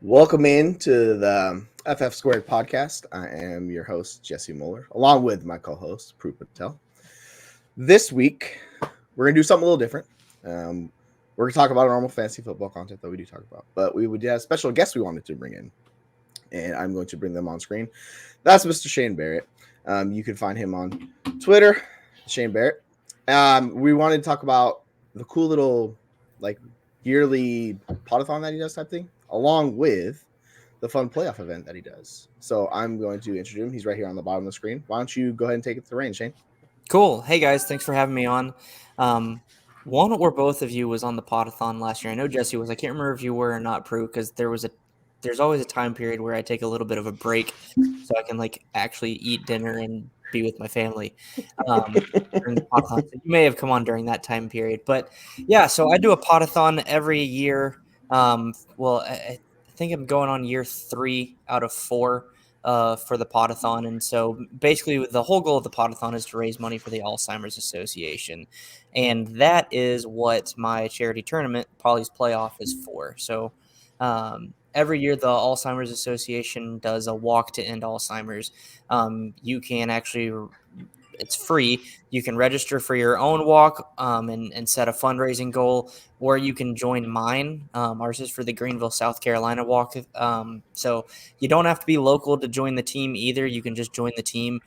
Welcome in to the FF Squared podcast. I am your host, Jesse Moeller, along with my co-host, Prue Patel. This week, we're going to do something a little different. We're going to talk about our normal fantasy football content that we do talk about, but we would have a special guest we wanted to bring in, and I'm going to bring them on screen. That's Mr. Shane Barrett. You can find him on Twitter, Shane Barrett. We wanted to talk about the cool little, yearly podathon that he does type thing, along with the fun playoff event that he does. So I'm going to introduce him. He's right here on the bottom of the screen. Why don't you go ahead and take it to the reins, Shane? Cool. Hey guys, thanks for having me on. One or both of you was on the podathon last year. I know Jesse was. I can't remember if you were or not, Prue, because there's always a time period where I take a little bit of a break so I can actually eat dinner and be with my family during the podathon. So you may have come on during that time period, but yeah. So I do a podathon every year. I think I'm going on year 3 out of 4. For the podathon. And so basically the whole goal of the podathon is to raise money for the Alzheimer's Association. And that is what my charity tournament, Polly's Playoff, is for. So every year the Alzheimer's Association does a walk to end Alzheimer's. You can actually it's free. You can register for your own walk and set a fundraising goal, or you can join mine. Ours is for the Greenville, South Carolina walk. So you don't have to be local to join the team either. You can just join the team.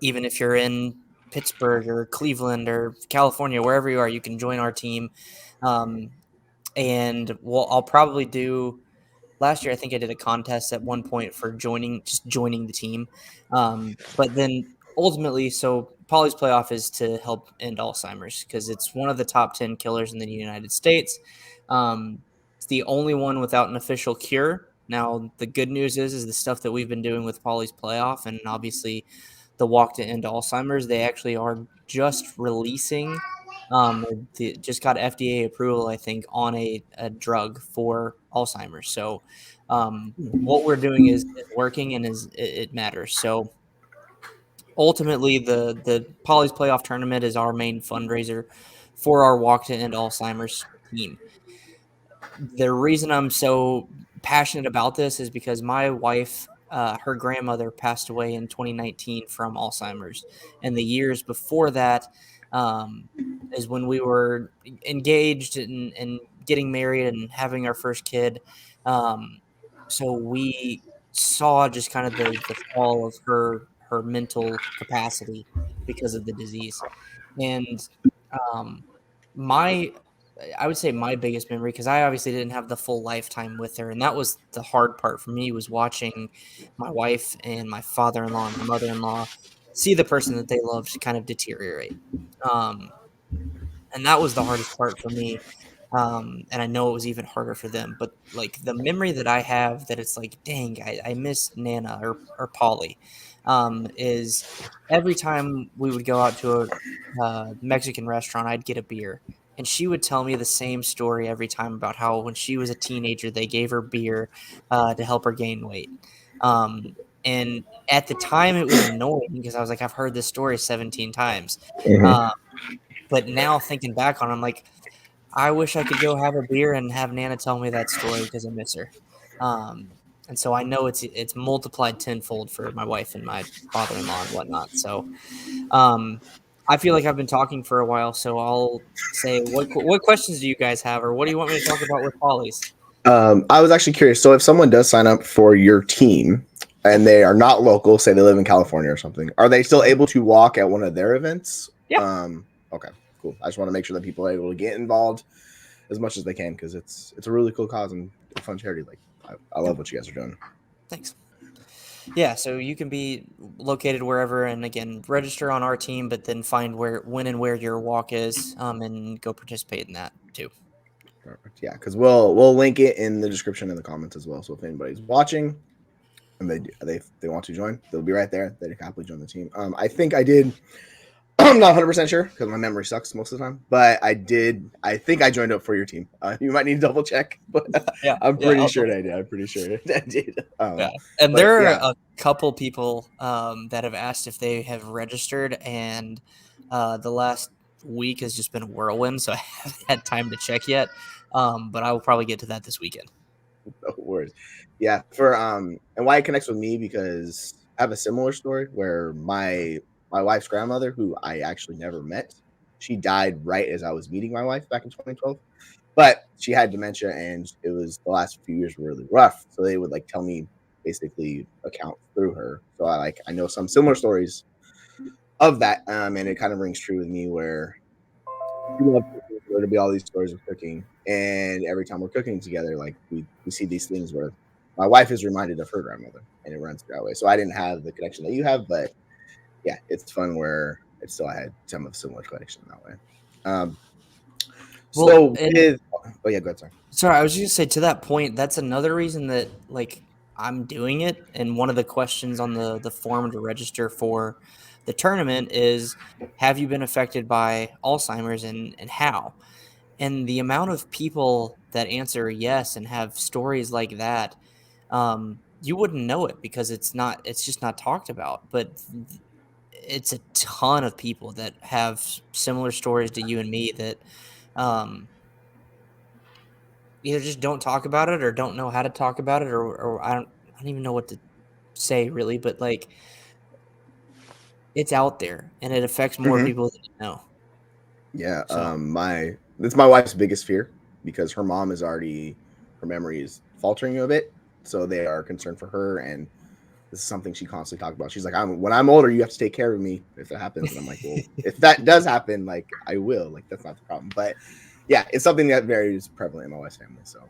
Even if you're in Pittsburgh or Cleveland or California, wherever you are, you can join our team. I'll probably do. Last year, I think I did a contest at one point for joining the team. But then ultimately, so Polly's Playoff is to help end Alzheimer's because it's one of the top 10 killers in the United States. It's the only one without an official cure. Now, the good news is the stuff that we've been doing with Polly's Playoff and obviously the walk to end Alzheimer's, they actually are just releasing just got FDA approval, I think, on a drug for Alzheimer's. So what we're doing is working and it matters. So ultimately, the Polly's Playoff Tournament is our main fundraiser for our Walk to End Alzheimer's team. The reason I'm so passionate about this is because my wife, her grandmother passed away in 2019 from Alzheimer's, and the years before that is when we were engaged and getting married and having our first kid. So we saw just kind of the fall of her mental capacity because of the disease. And my I would say my biggest memory, because I obviously didn't have the full lifetime with her, and that was the hard part for me, was watching my wife and my father-in-law and my mother-in-law see the person that they loved kind of deteriorate. And that was the hardest part for me. And I know it was even harder for them. But the memory that I have that it's like, dang, I miss Nana or Polly, is every time we would go out to a Mexican restaurant, I'd get a beer. And she would tell me the same story every time about how when she was a teenager, they gave her beer to help her gain weight. And at the time, it was annoying because I was like, I've heard this story 17 times. Mm-hmm. But now thinking back on it, I'm like, I wish I could go have a beer and have Nana tell me that story because I miss her. And so I know it's multiplied tenfold for my wife and my father-in-law and whatnot. So I feel like I've been talking for a while, so I'll say, what questions do you guys have, or what do you want me to talk about with Polly's? I was actually curious. So if someone does sign up for your team and they are not local, say they live in California or something, are they still able to walk at one of their events? Yeah. Okay, cool. I just want to make sure that people are able to get involved as much as they can because it's a really cool cause and a fun charity. I love what you guys are doing. Thanks. Yeah, so you can be located wherever, and again, register on our team, but then find when and where your walk is, and go participate in that too. Perfect. Yeah, because we'll link it in the description in the comments as well. So if anybody's watching and they want to join, they'll be right there. They can happily join the team. I think I did. I'm not 100% sure because my memory sucks most of the time, but I did. I think I joined up for your team. You might need to double check, but Yeah, I'm pretty sure I did. I'm pretty sure I did. Yeah, and there are a couple people that have asked if they have registered, and the last week has just been a whirlwind, so I haven't had time to check yet. But I will probably get to that this weekend. No worries. Yeah, and why it connects with me because I have a similar story where my wife's grandmother, who I actually never met, she died right as I was meeting my wife back in 2012. But she had dementia, and it was the last few years were really rough. So they would like tell me basically accounts through her. So I know some similar stories of that, and it kind of rings true with me where we love cooking. There'll be all these stories of cooking, and every time we're cooking together, like we see these things where my wife is reminded of her grandmother, and it runs that way. So I didn't have the connection that you have, but yeah, it's fun where it still had some of similar connection that way. Um, Well, so and with oh yeah, go ahead, sorry. sorry, I was just gonna say to that point, that's another reason that like I'm doing it. And one of the questions on the form to register for the tournament is, have you been affected by Alzheimer's and how? And the amount of people that answer yes and have stories like that, you wouldn't know it because it's just not talked about. But it's a ton of people that have similar stories to you and me that um, either just don't talk about it or don't know how to talk about it, or I don't even know what to say really, but like it's out there and it affects more Mhm. people than you know. Yeah, So my that's my wife's biggest fear because her mom is already her memory is faltering a bit, so they are concerned for her, and this is something she constantly talks about. She's like, "I'm when I'm older, you have to take care of me if it happens," and I'm like, "Well, if that does happen, like I will, like that's not the problem." But yeah, it's something that varies prevalent in my wife's family, so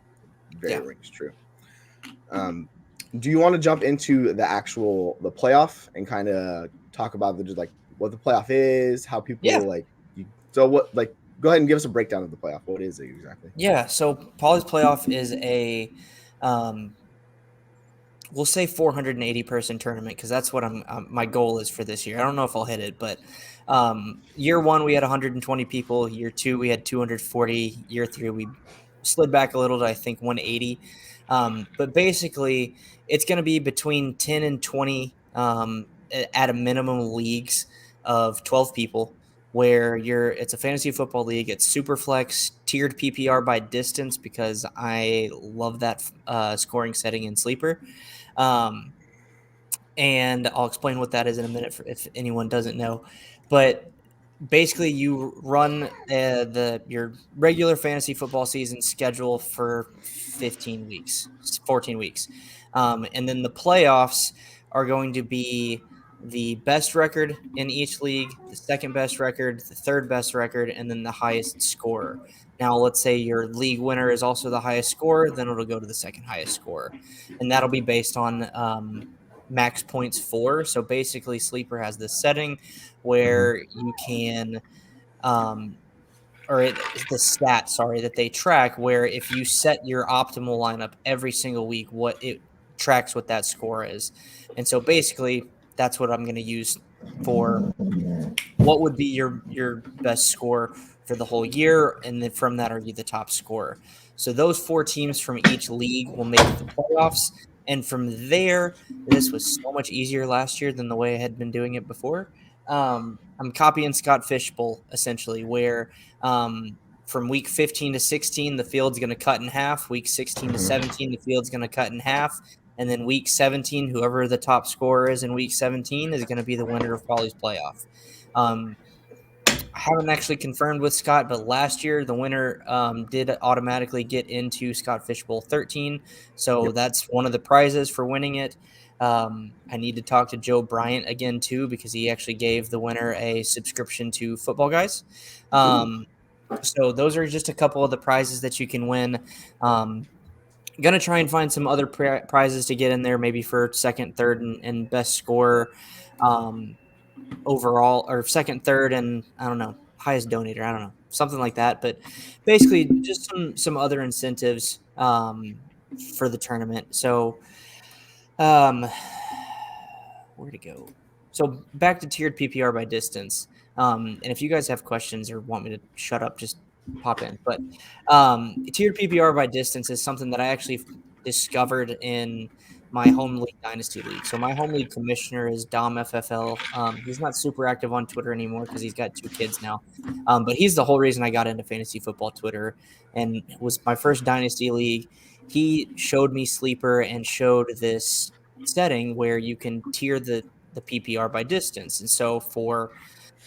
it very yeah, rings true. Um, do you want to jump into the playoff and kind of talk about the just like what the playoff is, how yeah, people like you, so what like go ahead and give us a breakdown of the playoff. What is it exactly? yeah. So Polly's playoff is um, we'll say 480 person tournament because that's what my goal is for this year. I don't know if I'll hit it, but year one we had 120 people. Year two we had 240. Year three we slid back a little to I think 180. But basically, it's going to be between 10 and 20 at a minimum leagues of 12 people. Where it's a fantasy football league. It's super flex, tiered PPR by distance because I love that scoring setting in sleeper. Um, and I'll explain what that is in a minute if anyone doesn't know. But basically, you run your regular fantasy football season schedule for 15 weeks, 14 weeks, and then the playoffs are going to be the best record in each league, the second best record, the third best record, and then the highest scorer. Now, let's say your league winner is also the highest scorer, then it'll go to the second highest scorer, and that'll be based on max points for. So basically, Sleeper has this setting Mhm. where you can, um, the stat, sorry, that they track, where if you set your optimal lineup every single week, what it tracks what that score is. And so basically, that's what I'm going to use for what would be your best score for the whole year, and then from that, are you the top scorer? So those four teams from each league will make the playoffs, and from there, this was so much easier last year than the way I had been doing it before. I'm copying Scott Fishbowl essentially, where from week 15 to 16, the field's going to cut in half. Week 16 to Mhm. 17, the field's going to cut in half. And then week 17, whoever the top scorer is in week 17 is going to be the winner of Polly's playoff. Um, I haven't actually confirmed with Scott, but last year the winner did automatically get into Scott Fishbowl 13. So Yep. that's one of the prizes for winning it. I need to talk to Joe Bryant again, too, because he actually gave the winner a subscription to Football Guys. Ooh. So those are just a couple of the prizes that you can win. Gonna try and find some other prizes to get in there, maybe for second, third, and best score. Um, overall, or second, third, and I don't know, highest donator. I don't know, something like that. But basically, just some other incentives for the tournament. So, um, where to go? So back to tiered PPR by distance. And if you guys have questions or want me to shut up, just pop in. But tiered PPR by distance is something that I actually discovered in my home league dynasty league. So my home league commissioner is Dom FFL. He's not super active on Twitter anymore because he's got two kids now. But he's the whole reason I got into fantasy football Twitter, and it was my first dynasty league. he showed me Sleeper and showed this setting where you can tier the PPR by distance. And so for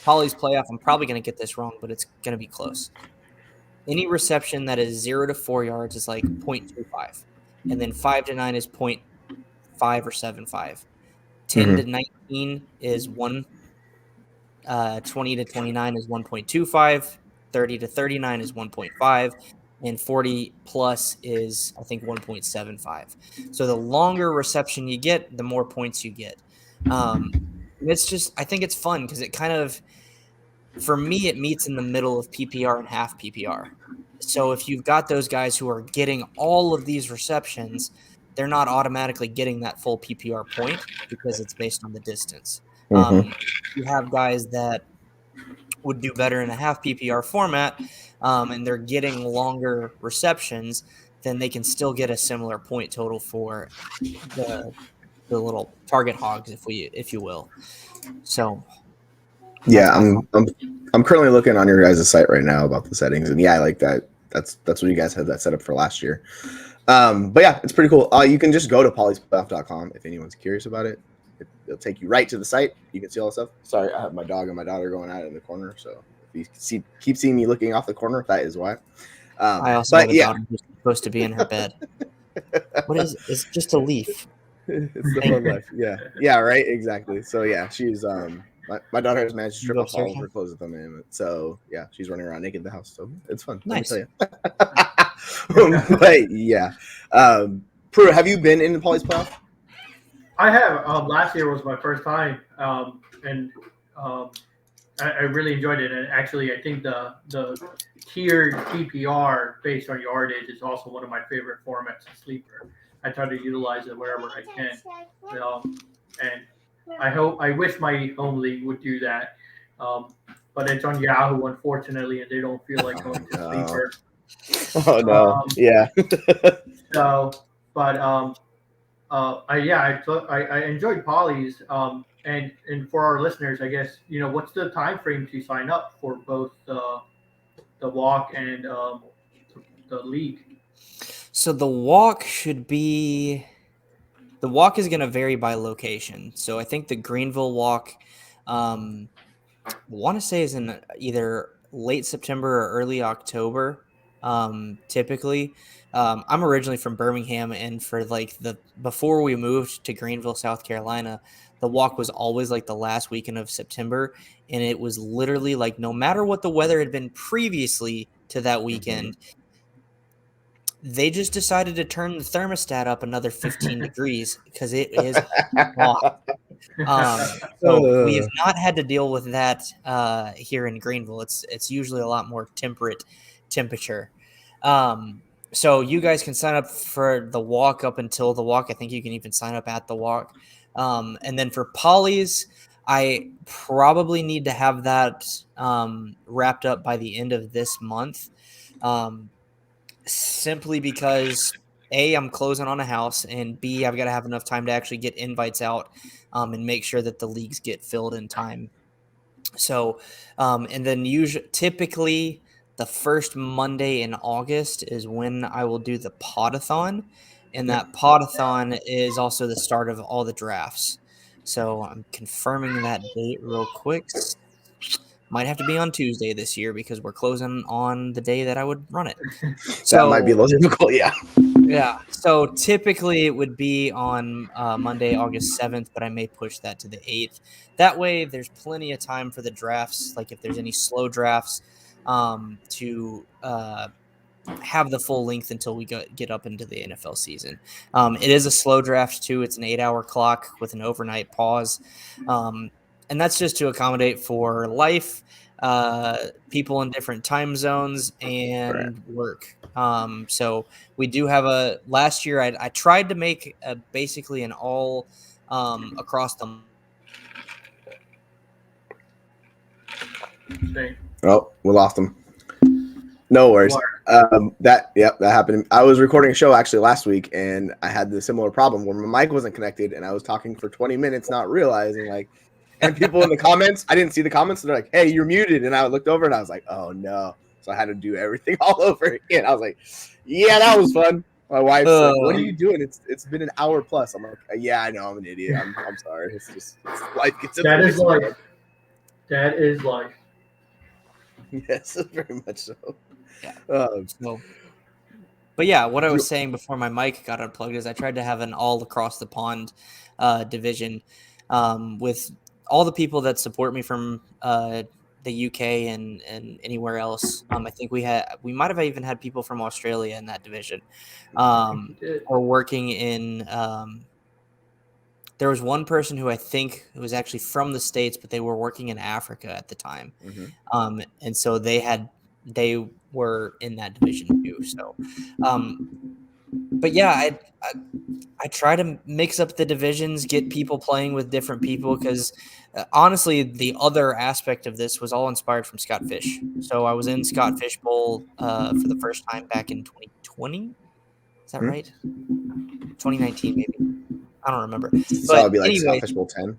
Polly's playoff, I'm probably going to get this wrong, but it's going to be close. Any reception that is 0 to 4 yards is like 0.25. And then 5 to 9 is 0.5 or 7.5. 10 to 19 is 1. 20 to 29 is 1.25. 30 to 39 is 1.5. And 40 plus is, I think, 1.75. So the longer reception you get, the more points you get. It's just, I think it's fun because it kind of, for me, it meets in the middle of PPR and half PPR. So if you've got those guys who are getting all of these receptions, they're not automatically getting that full PPR point because it's based on the distance. You have guys that would do better in a half PPR format, and they're getting longer receptions, then they can still get a similar point total for the little target hogs, if you will. So yeah, I'm currently looking on your guys' site right now about the settings, and yeah, I like that. That's what you guys had that set up for last year. But yeah, it's pretty cool. You can just go to pollysplayoff.com if anyone's curious about it. It'll take you right to the site. You can see all the stuff. Sorry, I have my dog and my daughter going at it in the corner. So if you keep seeing me looking off the corner, that is why. I also have a daughter who's supposed to be in her bed. What is it's just a leaf. It's the fun life. Yeah, right, exactly. So yeah, she's my daughter has managed to strip off all of her clothes at the moment. So yeah, she's running around naked in the house. So it's fun. Nice. Let me tell you. But yeah, Prue, have you been in the Polly's playoff? I have. Last year was my first time, and I really enjoyed it. And actually, I think the tiered PPR based on yardage is also one of my favorite formats in Sleeper. I try to utilize it wherever I can, and I wish my home league would do that, but it's on Yahoo, unfortunately, and they don't feel like going to Sleeper. Oh no! Yeah. So, but I enjoyed Polly's, and for our listeners, I guess what's the time frame to sign up for both the walk and the league? So the walk is going to vary by location. So I think the Greenville walk, I want to say is in either late September or early October. Typically, I'm originally from Birmingham, and for before we moved to Greenville, South Carolina, the walk was always like the last weekend of September, and it was literally like no matter what the weather had been previously to that weekend, they just decided to turn the thermostat up another 15 degrees because it is hot. So we have not had to deal with that here in Greenville. It's usually a lot more temperate temperature. So you guys can sign up for the walk up until the walk. I think you can even sign up at the walk. And then for Polly's, I probably need to have that wrapped up by the end of this month. Simply because A, I'm closing on a house, and B, I've got to have enough time to actually get invites out and make sure that the leagues get filled in time. So, and then typically the first Monday in August is when I will do the podathon, and that podathon is also the start of all the drafts. So I'm confirming that date real quick. Might have to be on Tuesday this year because we're closing on the day that I would run it. So that might be a little difficult, yeah. Yeah. So typically it would be on Monday, August 7th, but I may push that to the 8th. That way there's plenty of time for the drafts, like if there's any slow drafts, to have the full length until we get up into the NFL season. It is a slow draft too. It's an 8-hour clock with an overnight pause. And that's just to accommodate for life, people in different time zones, and work. So we do have last year I tried to make basically an all across the. Oh, we lost him. No worries. That happened. I was recording a show actually last week, and I had the similar problem where my mic wasn't connected, and I was talking for 20 minutes, not realizing and people in the comments, I didn't see the comments. So they're like, "Hey, you're muted," and I looked over and I was like, "Oh no!" So I had to do everything all over again. I was like, "Yeah, that was fun." My wife's like, "What are Oh. you doing? It's been an hour plus." I'm like, "Yeah, I know, I'm an idiot. I'm sorry. It's life gets in the That way is life. sometimes." That is life. Yes, very much so. Yeah. Um, So, but yeah, what I was saying before my mic got unplugged is I tried to have an all across the pond division with all the people that support me from the UK and anywhere else. I think we might have even had people from Australia in that division, or working in. There was one person who I think was actually from the States, but they were working in Africa at the time. mhm. And so they were in that division too. So, but yeah, I try to mix up the divisions, get people playing with different people because honestly, the other aspect of this was all inspired from Scott Fish. So I was in Scott Fish Bowl for the first time back in 2020. Is that right? 2019, maybe. I don't remember. So But it'd be like anyway, Scott Fish Bowl 10.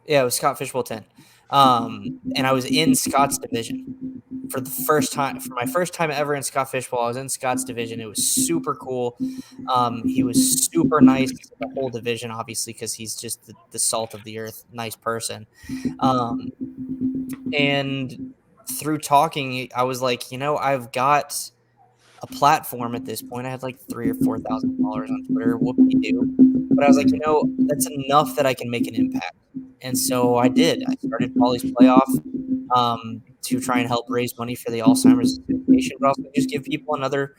yeah, it was Scott Fish Bowl 10. And I was in Scott's division for the first time. For my first time ever in Scott Fish Bowl, I was in Scott's division. It was super cool. He was super nice to the whole division, obviously, because he's just the salt of the earth, nice person. And through talking, I was like, I've got a platform at this point. I had like $3,000 or $4,000 on Twitter. Whoop-de-doo. But I was like, that's enough that I can make an impact. And so I did. I started Polly's Playoff to try and help raise money for the Alzheimer's Association, but also just give people another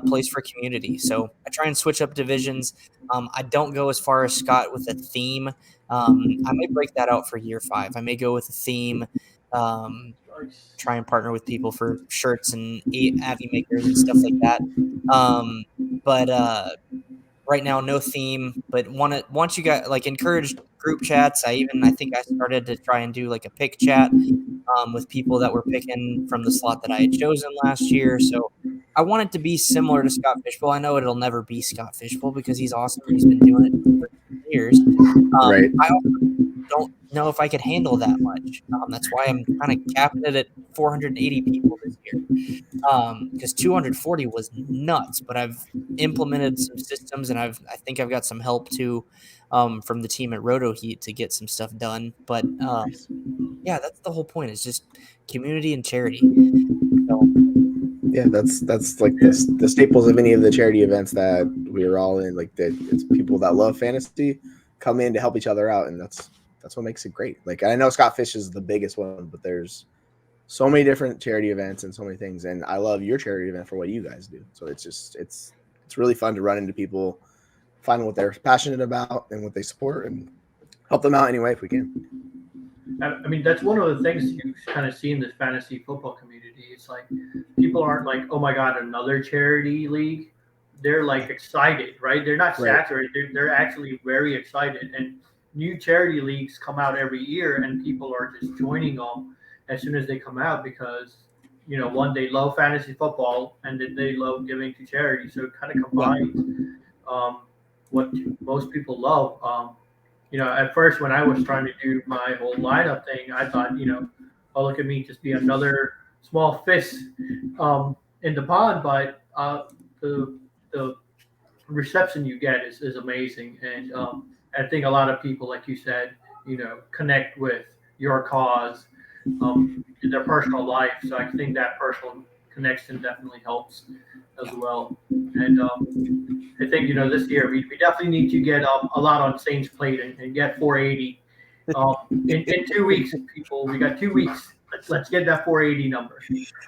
place for community. So I try and switch up divisions. I don't go as far as Scott with a theme. I may break that out for year 5. I may go with a theme. Try and partner with people for shirts and Avi makers and stuff like that. But right now, no theme. But once you got encouraged group chats, I think I started to try and do like a pick chat with people that were picking from the slot that I had chosen last year. So I want it to be similar to Scott Fishbowl. I know it'll never be Scott Fishbowl because he's awesome. He's been doing it for years. Right. I also don't know if I could handle that much. That's why I'm kind of capping it at 480 people this year. Because 240 was nuts, but I've implemented some systems and I think I've got some help too from the team at Roto Heat to get some stuff done. But yeah, that's the whole point. It's just community and charity. So, yeah, that's like the staples of any of the charity events that we're all in. Like it's people that love fantasy come in to help each other out, and that's what makes it great. Like I know Scott Fish is the biggest one, but there's so many different charity events and so many things, and I love your charity event for what you guys do. So it's really fun to run into people, find what they're passionate about and what they support, and help them out any way if we can. I mean, that's one of the things you kind of see in this fantasy football community. It's like people aren't like, oh my God, another charity league. They're like excited, right? They're not saturated. They're actually very excited. And new charity leagues come out every year, and people are just joining them as soon as they come out because, one, they love fantasy football and then they love giving to charity. So it kind of combines what most people love. At first when I was trying to do my whole lineup thing, I thought, oh, look at me, just be another small fish in the pond. But the reception you get is amazing. And I think a lot of people, like you said, connect with your cause in their personal life. So I think that personal connection definitely helps as well. And I think, this year we definitely need to get a lot on Saints' plate and get 480 in 2 weeks, people. We got 2 weeks. Let's get that 480 number.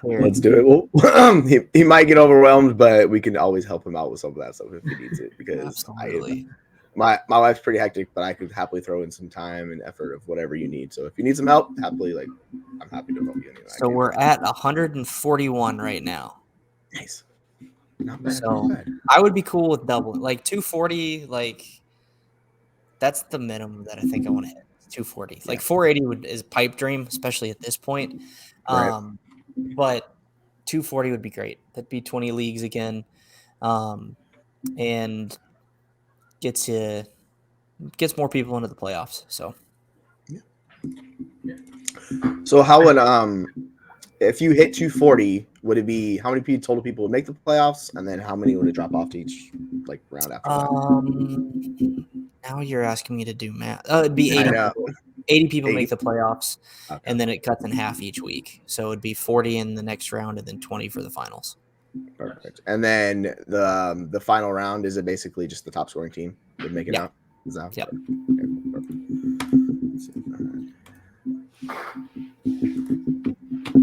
Let's do it. Well, he might get overwhelmed, but we can always help him out with some of that stuff if he needs it. Because my life's pretty hectic, but I could happily throw in some time and effort of whatever you need. So if you need some help, I'm happy to help you anyway. So we're at 141 right now. Nice. Not bad. So Not bad. I would be cool with doubling, 240. That's the minimum that I think I want to hit. 240. 480 is pipe dream, especially at this point. Right. But 240 would be great. That'd be 20 leagues again, and gets more people into the playoffs. So, So how would if you hit 240, would it be how many total people would make the playoffs, and then how many would it drop off to each like round after that? Now you're asking me to do math. It'd be 80 I know. people. 80 people 80? make the playoffs, Okay. and then it cuts in half each week. So it'd be 40 in the next round, and then 20 for the finals. Perfect. And then the final round, is it basically just the top scoring team would make it Yeah. out? Is that Yep. Okay, perfect.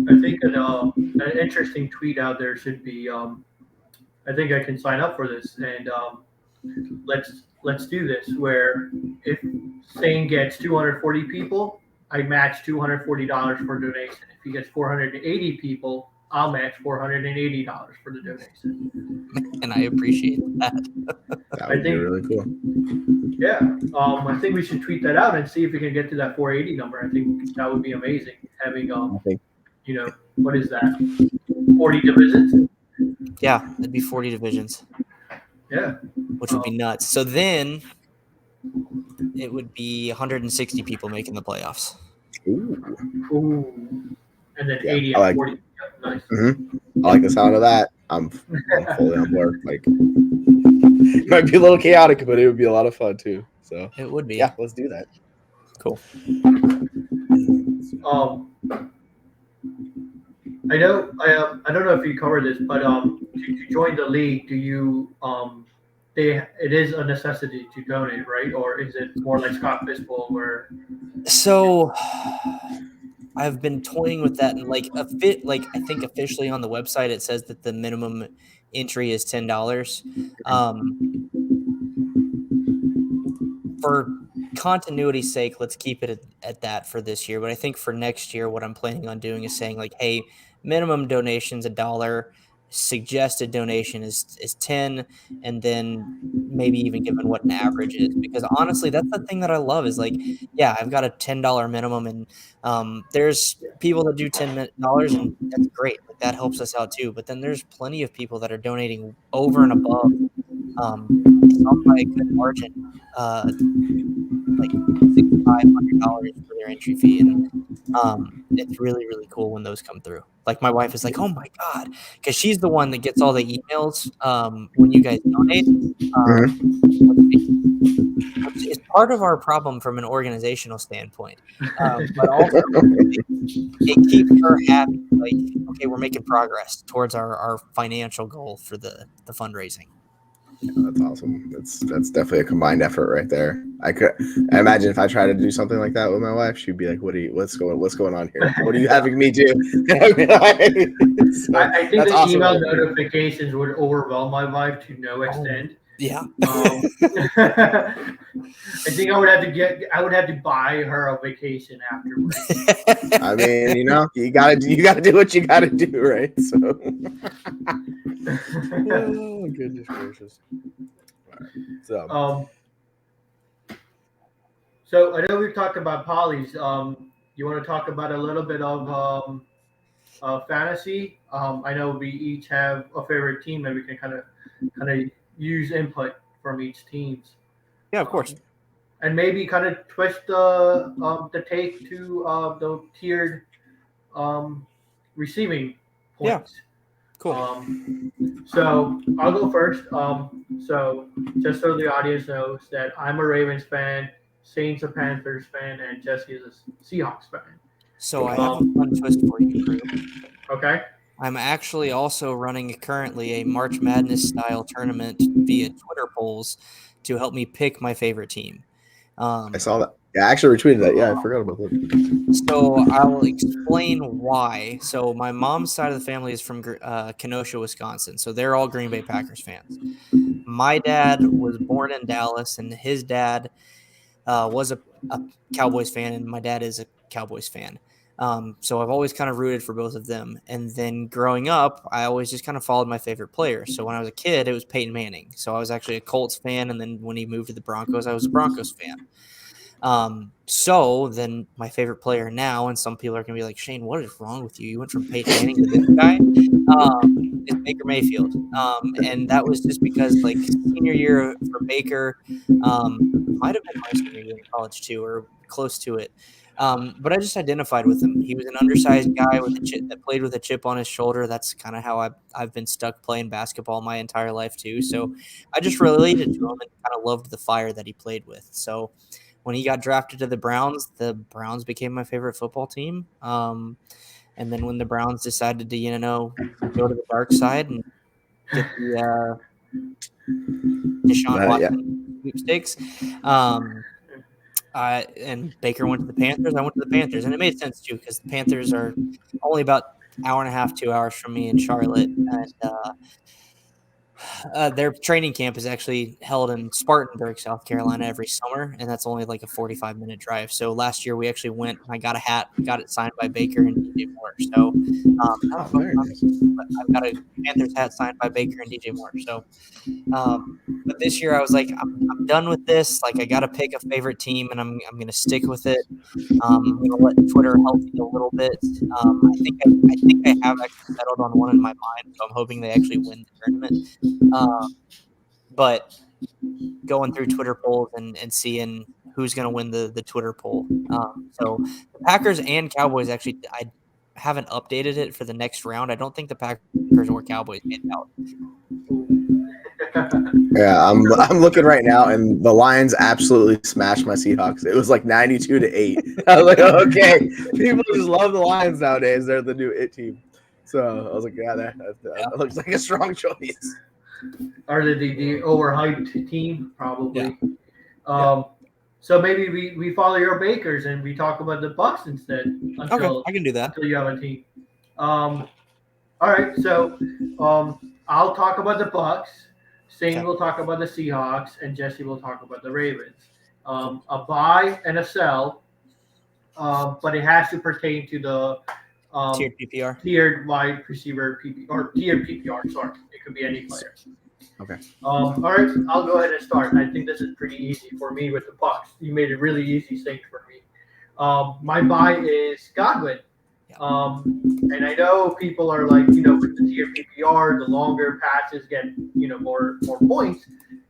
I think an interesting tweet out there should be. I think I can sign up for this, and let's do this. Where if Sane gets 240 people, I match $240 for donation. If he gets 480 people, I'll match $480 for the donation. And I appreciate that. That would be think- really cool. Yeah, I think we should tweet that out and see if we can get to that 480 number. I think that would be amazing. Having I think what is that? 40 divisions? Yeah, it'd be 40 divisions, Yeah. which would be nuts. So then it would be 160 people making the playoffs. Ooh. Ooh. And then Yeah, 80 I and like 40. Yeah, nice. I like the sound of that. I'm fully on board. Like, it might be a little chaotic, but it would be a lot of fun too. So It would be. yeah, let's do that. Cool. I know. I don't know if you covered this, but to join the league, do you it is a necessity to donate, right? Or is it more like Scott Fishbowl where? So I've been toying with that, and like I think officially on the website it says that the minimum entry is $10. For continuity's sake, let's keep it at that for this year. But I think for next year, what I'm planning on doing is saying like, hey, minimum donation's $1, suggested donation is 10, and then maybe even given what an average is. Because honestly, that's the thing that I love is like, yeah, I've got a $10 minimum, and there's people that do $10, and that's great. Like, that helps us out too. But then there's plenty of people that are donating over and above, some by a good margin, like $6,500 for their entry fee, and it's really, really cool when those come through. Like, my wife is like, "Oh my god," because she's the one that gets all the emails when you guys donate. It's part of our problem from an organizational standpoint, but also it keeps her happy. Like, okay, we're making progress towards our financial goal for the fundraising. Yeah, that's awesome. That's definitely a combined effort right there. I imagine if I tried to do something like that with my wife, she'd be like, what's going on here? What are you having me do?" I think that's the awesome. email notifications would overwhelm my wife to no extent. Yeah. I think I would have to buy her a vacation afterwards. I mean, you gotta do what you gotta do, right? So oh, goodness gracious. All right. So I know we've talked about polys. You want to talk about a little bit of fantasy? I know we each have a favorite team that we can kind of use input from each team's. Yeah, of course. And maybe kind of twist the take to the tiered receiving points. Yeah. Cool. So I'll go first. So just so the audience knows that I'm a Ravens fan, Saints a Panthers fan, and Jesse is a Seahawks fan. So I have a fun twist for you, Drew. Okay. I'm actually also running currently a March Madness style tournament via Twitter polls to help me pick my favorite team. I saw that. Yeah, I actually retweeted that. Yeah, I forgot about that. So I will explain why. So my mom's side of the family is from Kenosha, Wisconsin. So they're all Green Bay Packers fans. My dad was born in Dallas, and his dad was a Cowboys fan, and my dad is a Cowboys fan. So I've always kind of rooted for both of them. And then growing up, I always just kind of followed my favorite players. So when I was a kid, it was Peyton Manning. So I was actually a Colts fan. And then when he moved to the Broncos, I was a Broncos fan. So then my favorite player now, and some people are going to be like, Shane, what is wrong with you? You went from Peyton Manning to this guy, is Baker Mayfield. And that was just because, like, senior year for Baker, might have been my senior year in college too, or close to it. But I just identified with him. He was an undersized guy with a chip that played with a chip on his shoulder. That's kind of how I've been stuck playing basketball my entire life too. So I just related to him and kind of loved the fire that he played with. So when he got drafted to the Browns became my favorite football team. And then when the Browns decided to, go to the dark side and get the Deshaun Watson sweepstakes, and Baker went to the Panthers. I went to the Panthers, and it made sense too because the Panthers are only about an hour and a half, 2 hours from me in Charlotte, and their training camp is actually held in Spartanburg, South Carolina, every summer, and that's only like a 45-minute drive. So last year we actually went. I got a hat, got it signed by Baker and DJ Moore. So Very nice. I've got a Panthers hat signed by Baker and DJ Moore. So, but this year I was like, I'm done with this. Like I got to pick a favorite team, and I'm going to stick with it. I'm going to let Twitter help me a little bit. I think I have actually settled on one in my mind, so I'm hoping they actually win the tournament. But going through Twitter polls and seeing who's going to win the Twitter poll. So the Packers and Cowboys actually, I haven't updated it for the next round. I don't think the Packers or Cowboys made it out. Yeah, I'm looking right now, and the Lions absolutely smashed my Seahawks. It was like 92-8. I was like, okay, people just love the Lions nowadays. They're the new it team. So I was like, yeah, that looks like a strong choice. Are they the overhyped team? Probably. Yeah. So maybe we follow your Bakers and we talk about the Bucks instead. Okay, I can do that. Until you have a team. All right, so I'll talk about the Bucks. Shane will talk about the Seahawks, and Jesse will talk about the Ravens. A buy and a sell, but it has to pertain to the tiered PPR, tiered wide receiver PPR, or tiered PPR. Sorry, it could be any player. Okay. All right, I'll go ahead and start. I think this is pretty easy for me with the Bucks. You made it really easy, Shane, for me. My buy is Godwin. And I know people are like, with the tier PPR, the longer passes get, more points.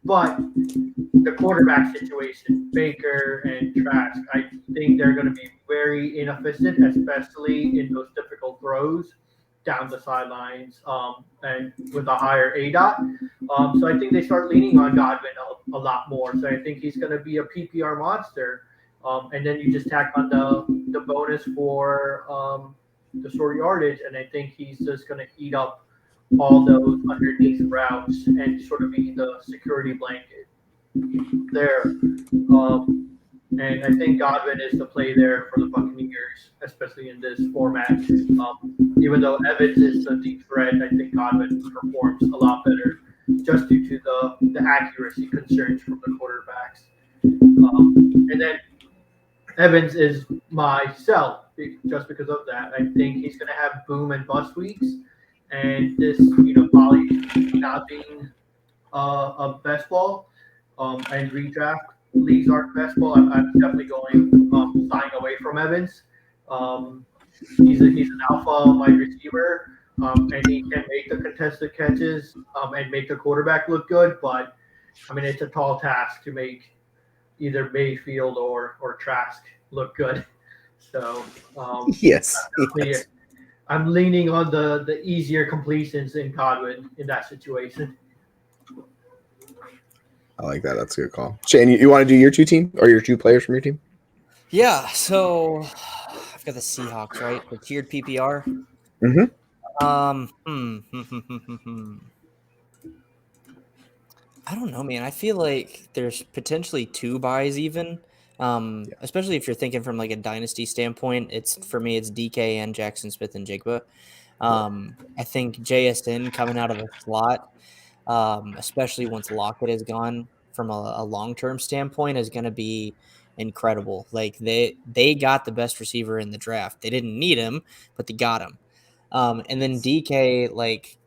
But the quarterback situation, Baker and Trask, I think they're going to be very inefficient, especially in those difficult throws down the sidelines and with a higher ADOT. So I think they start leaning on Godwin a lot more. So I think he's going to be a PPR monster. And then you just tack on the bonus for the short yardage, and I think he's just going to eat up all those underneath routes and sort of be the security blanket there. And I think Godwin is the play there for the Buccaneers, especially in this format. Even though Evans is a deep threat, I think Godwin performs a lot better just due to the accuracy concerns from the quarterbacks. And then Evans is my sell just because of that. I think he's going to have boom and bust weeks. And this, Poly not being a best ball and redraft leagues aren't best ball, I'm definitely going signing away from Evans. He's an alpha wide receiver, and he can make the contested catches and make the quarterback look good. But, it's a tall task to make either Mayfield or Trask look good. So yes. I'm leaning on the easier completions in Godwin in that situation. I like that. That's a good call. Shane, you want to do your two team or your two players from your team? Yeah. So I've got the Seahawks, right? The tiered PPR. Mm-hmm. I don't know, man. I feel like there's potentially two buys even. Especially if you're thinking from like a dynasty standpoint, for me it's DK and Jackson Smith and Jigba. I think JSN coming out of the slot, especially once Lockett is gone from a long-term standpoint, is going to be incredible. Like they got the best receiver in the draft. They didn't need him, but they got him. And then DK, like,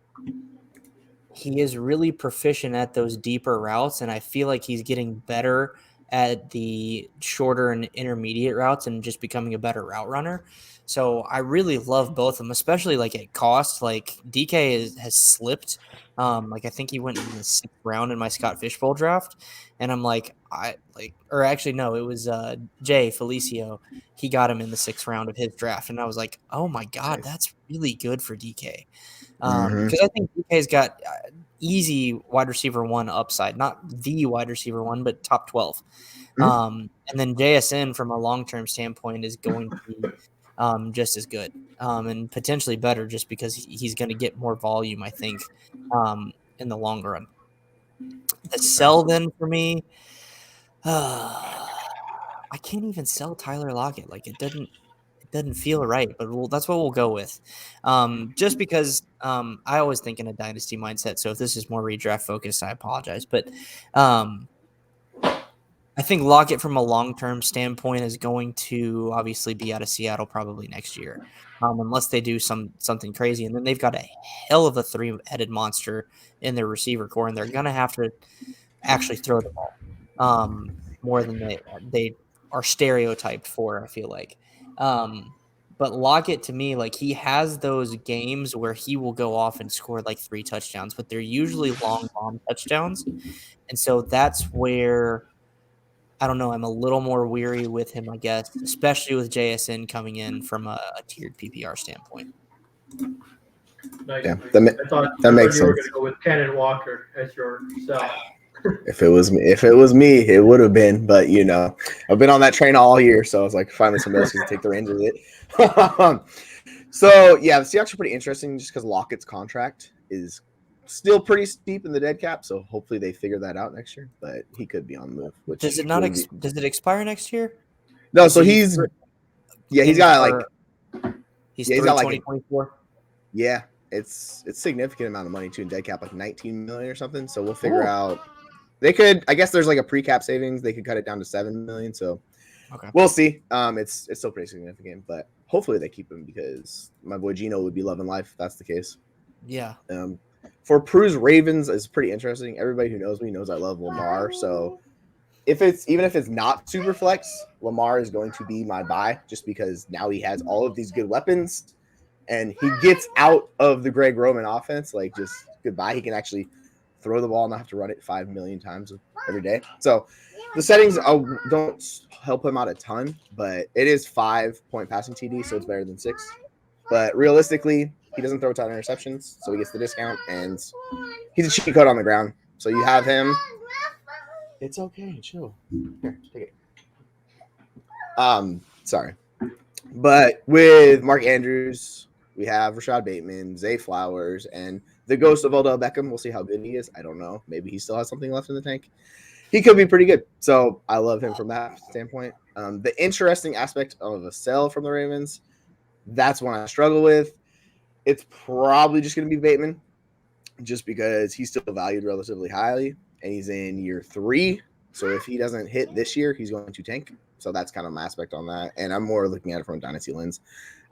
he is really proficient at those deeper routes, and I feel like he's getting better at the shorter and intermediate routes and just becoming a better route runner. So I really love both of them, especially like at cost. Like DK has slipped. Like I think he went in the 6th round in my Scott Fishbowl draft, and I'm like, or actually no, it was Jay Felicio. He got him in the 6th round of his draft, and I was like, oh my god, that's really good for DK. Because I think DK's got easy wide receiver 1 upside, not the wide receiver 1, but top 12. And then JSN from a long-term standpoint is going to be just as good and potentially better just because he's going to get more volume, I think, in the long run. The sell then for me, I can't even sell Tyler Lockett. Like it doesn't feel right, but that's what we'll go with. Just because I always think in a dynasty mindset. So if this is more redraft focused, I apologize. But I think Lockett from a long-term standpoint is going to obviously be out of Seattle probably next year, unless they do something crazy. And then they've got a hell of a 3-headed monster in their receiver core, and they're going to have to actually throw the ball more than they are stereotyped for, I feel like. But Lockett, to me, like he has those games where he will go off and score like 3 touchdowns, but they're usually long bomb touchdowns. And so that's where – I don't know. I'm a little more weary with him, I guess, especially with JSN coming in from a tiered PPR standpoint. Nice. Yeah, I thought that makes you were sense. going to go with Kenneth Walker as your sell. If it was me, it would have been. But I've been on that train all year, so I was like, finally somebody else can take the reins of it. So yeah, the Seahawks are pretty interesting just because Lockett's contract is still pretty steep in the dead cap. So hopefully they figure that out next year. But he could be on the move. Which does it not? Does it expire next year? No. So he's got 2024. Yeah, it's significant amount of money too in dead cap, like 19 million or something. So we'll figure out. They could, I guess there's like a pre-cap savings. They could cut it down to 7 million. So we'll see. It's still pretty significant, but hopefully they keep him because my boy Gino would be loving life if that's the case. Yeah. For Prue's Ravens is pretty interesting. Everybody who knows me knows I love Lamar. So even if it's not super flex, Lamar is going to be my buy just because now he has all of these good weapons and he gets out of the Greg Roman offense. Like just goodbye. He can actually throw the ball and not have to run it 5 million times every day. So the settings don't help him out a ton, but it is 5-point passing TD, so it's better than 6. But realistically, he doesn't throw a ton of interceptions, so he gets the discount, and he's a cheat code on the ground. So you have him. It's okay, chill. Here, take it. Sorry. But with Mark Andrews, we have Rashad Bateman, Zay Flowers, and the ghost of Odell Beckham. We'll see how good he is. I don't know. Maybe he still has something left in the tank. He could be pretty good. So I love him from that standpoint. The interesting aspect of a sell from the Ravens, that's one I struggle with. It's probably just going to be Bateman just because he's still valued relatively highly and he's in year 3. So if he doesn't hit this year, he's going to tank. So that's kind of my aspect on that. And I'm more looking at it from a dynasty lens.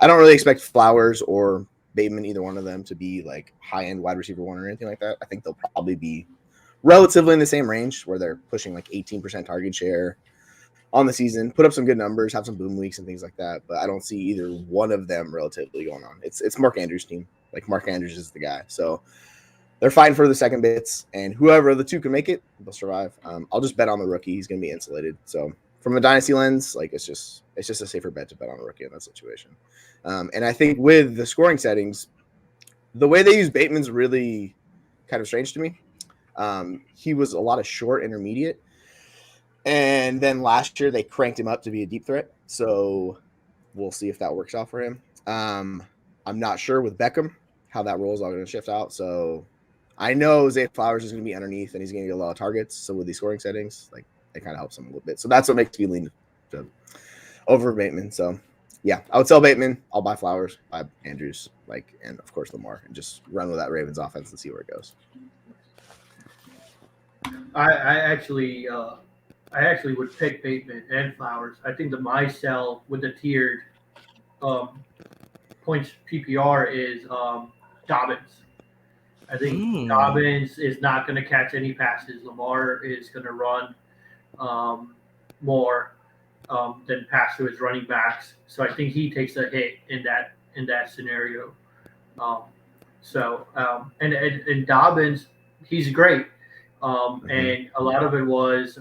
I don't really expect Flowers or Bateman, either one of them, to be like high-end wide receiver 1 or anything like that. I think they'll probably be relatively in the same range where they're pushing like 18% target share on the season, put up some good numbers, have some boom weeks and things like that. But I don't see either one of them relatively going on. It's Mark Andrews' team. Like Mark Andrews is the guy. So they're fighting for the second bits, and whoever the two can make it, they'll survive. I'll just bet on the rookie. He's going to be insulated. So from a dynasty lens, like it's just a safer bet to bet on a rookie in that situation. And I think with the scoring settings, the way they use Bateman's really kind of strange to me. He was a lot of short intermediate. And then last year they cranked him up to be a deep threat. So we'll see if that works out for him. I'm not sure with Beckham how that role is all going to shift out. So I know Zay Flowers is going to be underneath and he's going to get a lot of targets. So with these scoring settings, like it kind of helps him a little bit. So that's what makes me lean over Bateman. So yeah, I would sell Bateman. I'll buy Flowers, buy Andrews, and of course Lamar, and just run with that Ravens offense and see where it goes. I actually would pick Bateman and Flowers. I think my sell with the tiered points PPR is Dobbins. I think Dobbins is not going to catch any passes. Lamar is going to run. more than pass to his running backs. So I think he takes a hit in that scenario. Um, and Dobbins, he's great. And a lot of it was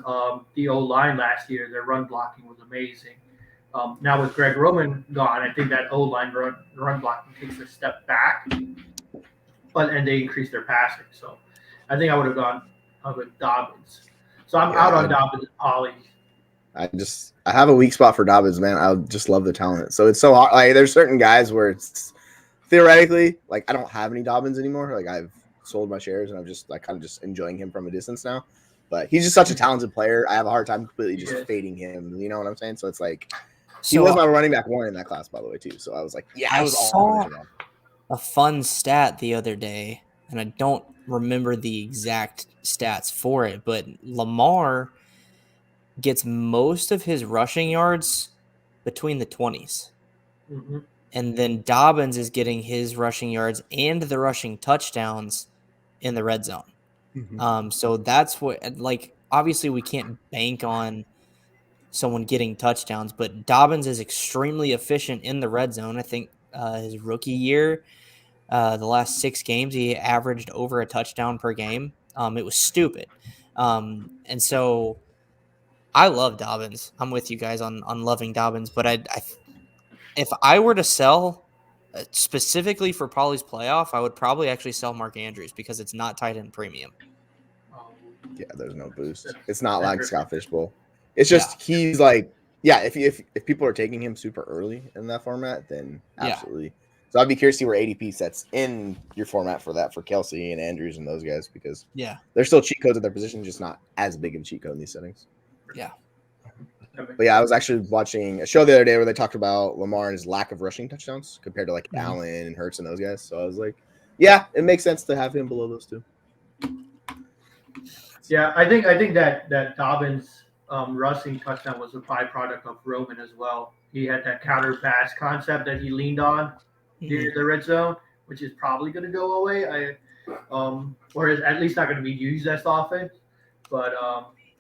the O line last year. Their run blocking was amazing. Now with Greg Roman gone, I think that O line run blocking takes a step back, and they increase their passing. So I think I would have gone with Dobbins. So I'm out on Dobbins and Polly. I have a weak spot for Dobbins, man. I just love the talent. So it's so hard. Like there's certain guys where it's theoretically like I don't have any Dobbins anymore. Like I've sold my shares and I'm just like kind of just enjoying him from a distance now. But he's just such a talented player. I have a hard time completely just fading him. You know what I'm saying? So it's like he was my running back one in that class, by the way, too. So I was like, yeah, I was all on a fun stat the other day, and I don't remember the exact stats for it, but Lamar gets most of his rushing yards between the 20s. Mm-hmm. And then Dobbins is getting his rushing yards and the rushing touchdowns in the red zone. Mm-hmm. So that's what, like, obviously we can't bank on someone getting touchdowns, but Dobbins is extremely efficient in the red zone. I think his rookie year, the last 6 games, he averaged over a touchdown per game. It was stupid. And so I love Dobbins. I'm with you guys on loving Dobbins, but if I were to sell specifically for Polly's playoff, I would probably actually sell Mark Andrews because it's not tight end premium. Yeah, there's no boost. It's not like Scott Fishbowl. It's just he's like, if people are taking him super early in that format, then absolutely. Yeah. So I'd be curious to see where ADP sets in your format for that for Kelsey and Andrews and those guys because they're still cheat codes at their position, just not as big of a cheat code in these settings. Yeah. But yeah, I was actually watching a show the other day where they talked about Lamar and his lack of rushing touchdowns compared to like Allen and Hurts and those guys. So I was like, yeah, it makes sense to have him below those two. Yeah, I think that Dobbins rushing touchdown was a byproduct of Roman as well. He had that counter pass concept that he leaned on near the red zone, which is probably going to go away. Or is at least not going to be used as often. But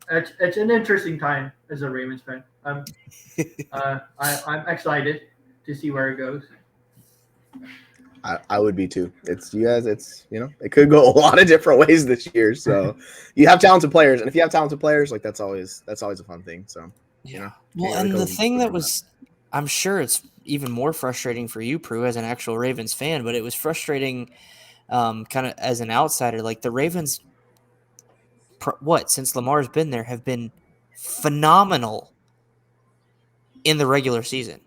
it's an interesting time as a Ravens fan. I'm excited to see where it goes. I would be too. It's you guys. It's it could go a lot of different ways this year. So you have talented players, and if you have talented players, like that's always a fun thing. So Well, and the thing that was, I'm sure it's even more frustrating for you, Prue, as an actual Ravens fan, but it was frustrating, kind of as an outsider. Like the Ravens, since Lamar's been there, have been phenomenal in the regular season.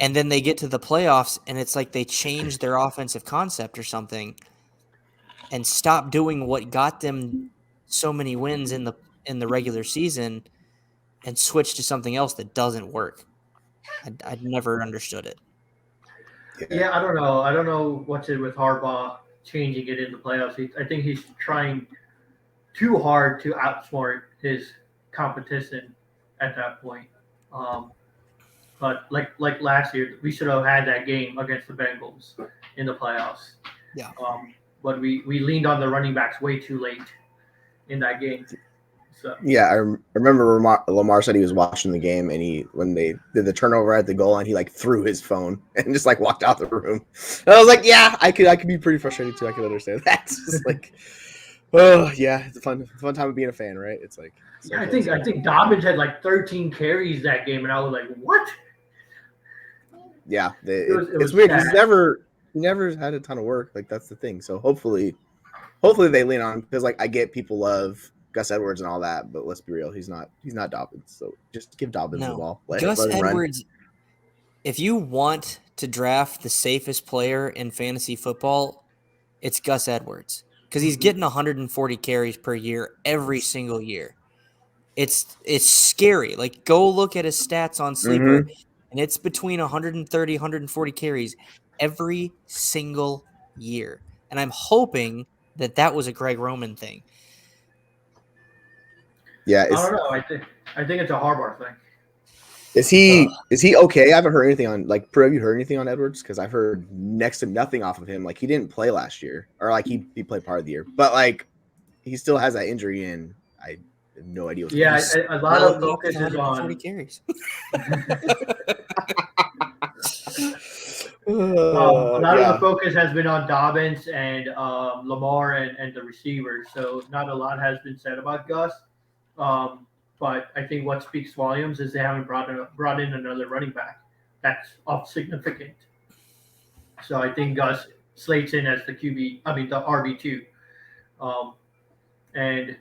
And then they get to the playoffs, and it's like they change their offensive concept or something and stop doing what got them so many wins in the regular season and switch to something else that doesn't work. I'd never understood it. Yeah, I don't know. I don't know what's it with Harbaugh changing it in the playoffs. I think he's trying too hard to outsmart his competition at that point. But like last year, we should have had that game against the Bengals in the playoffs. Yeah. But we leaned on the running backs way too late in that game. So yeah, I remember Lamar said he was watching the game and when they did the turnover at the goal line, he like threw his phone and just like walked out the room. And I was like, yeah, I could be pretty frustrated too. I could understand that. It's just like, oh yeah, it's a fun time of being a fan, right? It's like so I think Dobbins had like 13 carries that game, and I was like, what? Yeah, it's weird. He never had a ton of work. Like that's the thing. So hopefully they lean on because like I get people love Gus Edwards and all that, but let's be real, he's not Dobbins. So just give Dobbins the ball. Gus Edwards. If you want to draft the safest player in fantasy football, it's Gus Edwards because he's getting 140 carries per year every single year. It's scary. Like go look at his stats on Sleeper. And it's between 130, 140 carries every single year. And I'm hoping that was a Greg Roman thing. Yeah. I don't know. I think it's a Harbaugh thing. Is he okay? I haven't heard anything on like Prue, have you heard anything on Edwards? Because I've heard next to nothing off of him. Like he didn't play last year. Or like he played part of the year. But like he still has that injury and I have no idea. Yeah, a lot of focus is 140 on. carries. A lot of Yeah. the focus has been on Dobbins and Lamar and the receivers. So not a lot has been said about Gus. But I think what speaks volumes is they haven't brought in another running back that's of significant. So I think Gus slates in as the QB. I mean the RB2. And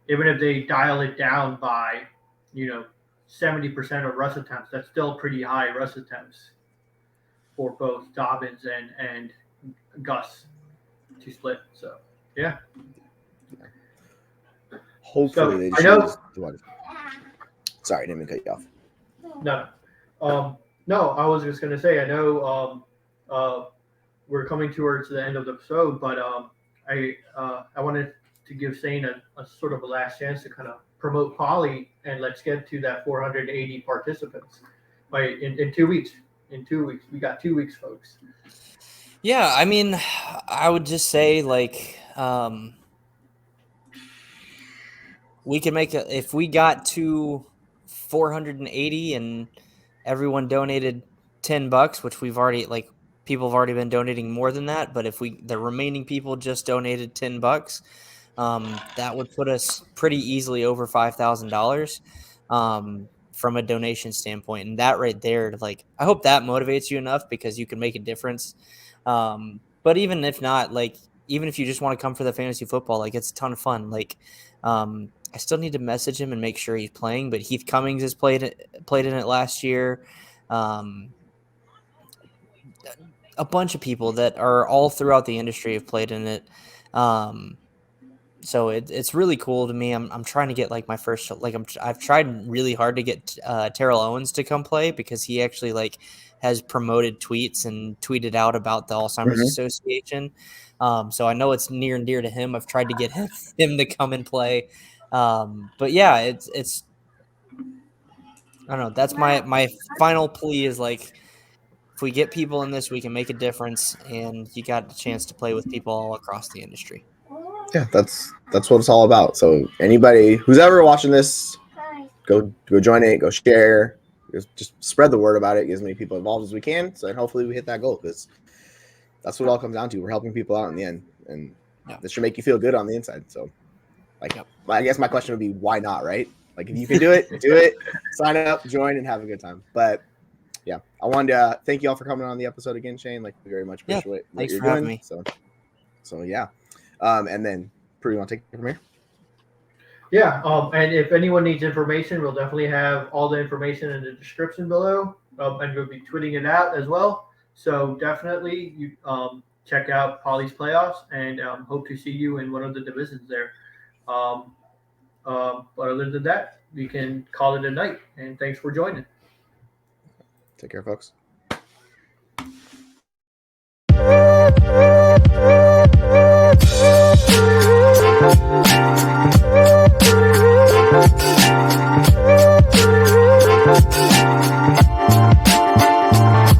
even if they dial it down by, 70% of rush attempts, that's still pretty high rush attempts for both Dobbins and Gus to split. So yeah. Hopefully So they I know. choose the one. Sorry, didn't mean to cut you off. No, I was just gonna say I know we're coming towards the end of the episode, but I wanted to give Shane a sort of a last chance to kind of promote Poly, and let's get to that 480 participants in 2 weeks. In 2 weeks, we got 2 weeks, folks. Yeah, I mean, I would just say we can make if we got to 480 and everyone donated $10, which we've already people have already been donating more than that, but if the remaining people just donated $10, that would put us pretty easily over $5,000 from a donation standpoint. And that right there, I hope that motivates you enough because you can make a difference. But even if not, even if you just want to come for the fantasy football, it's a ton of fun. I still need to message him and make sure he's playing, but Heath Cummings has played in it last year. A bunch of people that are all throughout the industry have played in it. So it's really cool to me. I'm trying to get my first I've tried really hard to get Terrell Owens to come play because he actually has promoted tweets and tweeted out about the Alzheimer's Association. So I know it's near and dear to him. I've tried to get him to come and play. But yeah, it's I don't know. That's my final plea is if we get people in this, we can make a difference, and you got a chance to play with people all across the industry. Yeah, that's what it's all about. So anybody who's ever watching this, go join it, go share, just spread the word about it, get as many people involved as we can, so then hopefully we hit that goal, because that's what it all comes down to. We're helping people out in the end, and this should make you feel good on the inside. So I guess my question would be, why not, right? If you can do it, do it, sign up, join, and have a good time. But yeah, I wanted to thank you all for coming on the episode again, Shane. We very much appreciate what you're doing. Me. So yeah. And then, Prue, you want to take it from here? Yeah. And if anyone needs information, we'll definitely have all the information in the description below, and we'll be tweeting it out as well. So definitely, you check out Poly's playoffs, and hope to see you in one of the divisions there. But other than that, we can call it a night. And thanks for joining. Take care, folks.